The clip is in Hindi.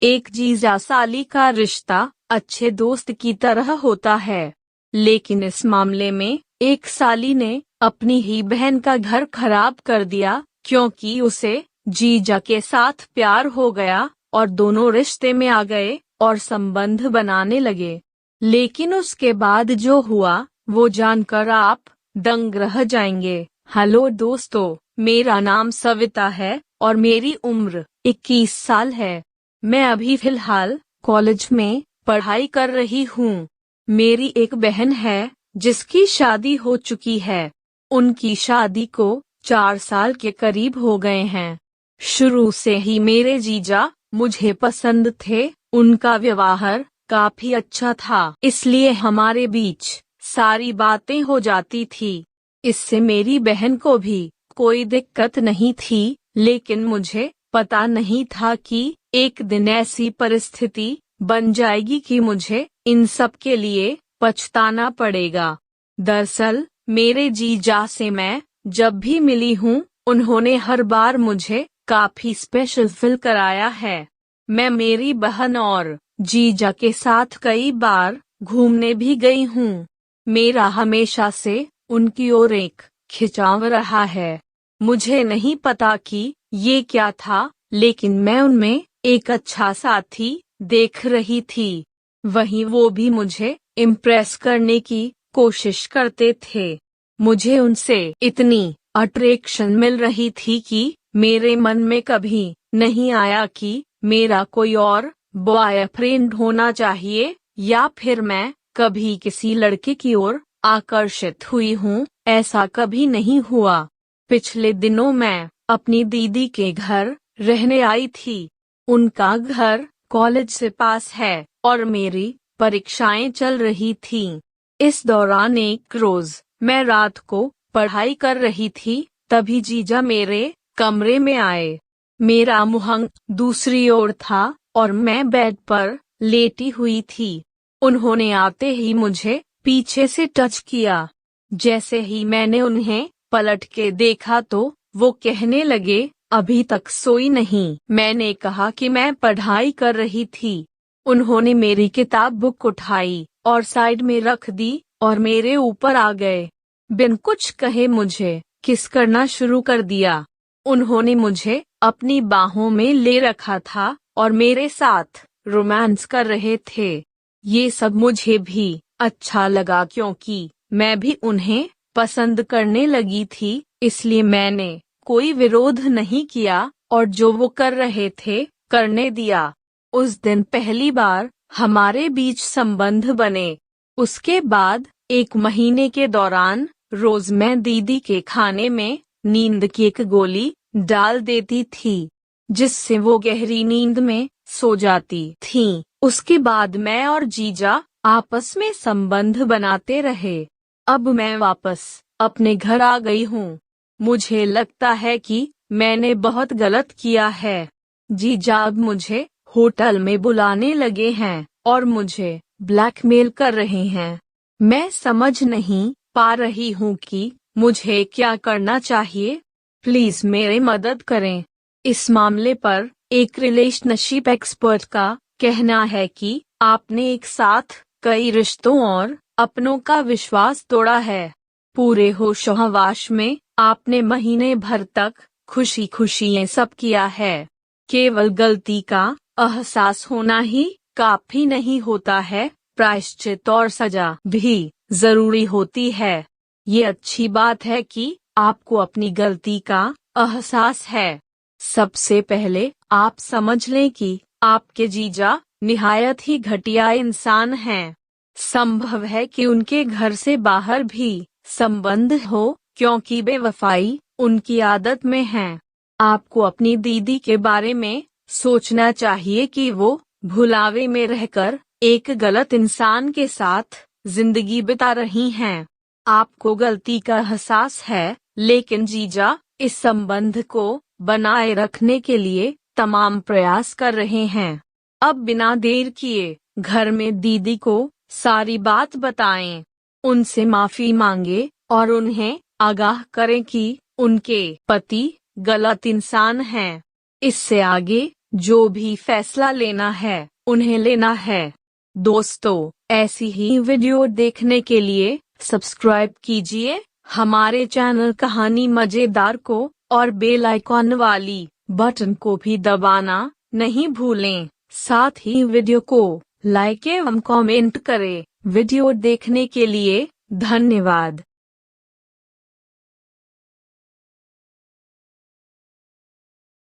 एक जीजा साली का रिश्ता अच्छे दोस्त की तरह होता है, लेकिन इस मामले में एक साली ने अपनी ही बहन का घर खराब कर दिया क्योंकि उसे जीजा के साथ प्यार हो गया और दोनों रिश्ते में आ गए और संबंध बनाने लगे। लेकिन उसके बाद जो हुआ वो जानकर आप दंग रह जाएंगे। हेलो दोस्तों, मेरा नाम सविता है और मेरी उम्र 21 साल है। मैं अभी फिलहाल कॉलेज में पढ़ाई कर रही हूँ। मेरी एक बहन है जिसकी शादी हो चुकी है। उनकी शादी को 4 साल के करीब हो गए हैं। शुरू से ही मेरे जीजा मुझे पसंद थे। उनका व्यवहार काफी अच्छा था, इसलिए हमारे बीच सारी बातें हो जाती थी। इससे मेरी बहन को भी कोई दिक्कत नहीं थी, लेकिन मुझे पता नहीं था कि एक दिन ऐसी परिस्थिति बन जाएगी कि मुझे इन सब के लिए पछताना पड़ेगा। दरअसल मेरे जीजा से मैं जब भी मिली हूँ, उन्होंने हर बार मुझे काफी स्पेशल फील कराया है। मैं मेरी बहन और जीजा के साथ कई बार घूमने भी गई हूँ। मेरा हमेशा से उनकी ओर एक खिंचाव रहा है। मुझे नहीं पता कि ये क्या था, लेकिन मैं उनमें एक अच्छा साथी देख रही थी। वहीं वो भी मुझे इम्प्रेस करने की कोशिश करते थे। मुझे उनसे इतनी अट्रैक्शन मिल रही थी कि मेरे मन में कभी नहीं आया कि मेरा कोई और बॉयफ्रेंड होना चाहिए या फिर मैं कभी किसी लड़के की ओर आकर्षित हुई हूँ। ऐसा कभी नहीं हुआ। पिछले दिनों मैं अपनी दीदी के घर रहने आई थी। उनका घर कॉलेज से पास है और मेरी परीक्षाएं चल रही थीं। इस दौरान एक रोज मैं रात को पढ़ाई कर रही थी, तभी जीजा मेरे कमरे में आए। मेरा मुंह दूसरी ओर था और मैं बेड पर लेटी हुई थी। उन्होंने आते ही मुझे पीछे से टच किया। जैसे ही मैंने उन्हें पलट के देखा तो वो कहने लगे, अभी तक सोई नहीं। मैंने कहा कि मैं पढ़ाई कर रही थी। उन्होंने मेरी किताब बुक उठाई और साइड में रख दी और मेरे ऊपर आ गए। बिन कुछ कहे मुझे किस करना शुरू कर दिया। उन्होंने मुझे अपनी बाहों में ले रखा था और मेरे साथ रोमांस कर रहे थे। ये सब मुझे भी अच्छा लगा क्योंकि मैं भी उन्हें पसंद करने लगी थी, इसलिए मैंने कोई विरोध नहीं किया और जो वो कर रहे थे करने दिया। उस दिन पहली बार हमारे बीच संबंध बने। उसके बाद 1 महीने के दौरान रोज मैं दीदी के खाने में नींद की एक गोली डाल देती थी, जिससे वो गहरी नींद में सो जाती थीं। उसके बाद मैं और जीजा आपस में संबंध बनाते रहे। अब मैं वापस अपने घर आ गई हूँ। मुझे लगता है कि मैंने बहुत गलत किया है। जीजा अब मुझे होटल में बुलाने लगे हैं और मुझे ब्लैकमेल कर रहे हैं। मैं समझ नहीं पा रही हूँ कि मुझे क्या करना चाहिए। प्लीज मेरी मदद करें। इस मामले पर एक रिलेशनशिप एक्सपर्ट का कहना है कि आपने एक साथ कई रिश्तों और अपनों का विश्वास तोड़ा है। पूरे होश-ओ-हवास में आपने महीने भर तक खुशी खुशी ये सब किया है। केवल गलती का एहसास होना ही काफी नहीं होता है, प्रायश्चित और सजा भी जरूरी होती है। ये अच्छी बात है कि आपको अपनी गलती का एहसास है। सबसे पहले आप समझ लें कि आपके जीजा निहायत ही घटिया इंसान हैं। संभव है कि उनके घर से बाहर भी संबंध हो क्योंकि बेवफाई उनकी आदत में है। आपको अपनी दीदी के बारे में सोचना चाहिए कि वो भुलावे में रहकर एक गलत इंसान के साथ जिंदगी बिता रही हैं। आपको गलती का एहसास है, लेकिन जीजा इस संबंध को बनाए रखने के लिए तमाम प्रयास कर रहे हैं। अब बिना देर किए घर में दीदी को सारी बात बताएं, उनसे माफी मांगे और उन्हें आगाह करें कि उनके पति गलत इंसान हैं। इससे आगे जो भी फैसला लेना है उन्हें लेना है। दोस्तों, ऐसी ही वीडियो देखने के लिए सब्सक्राइब कीजिए हमारे चैनल कहानी मजेदार को और बेल आइकॉन वाली बटन को भी दबाना नहीं भूलें। साथ ही वीडियो को लाइक एवं कमेंट करें। वीडियो देखने के लिए धन्यवाद।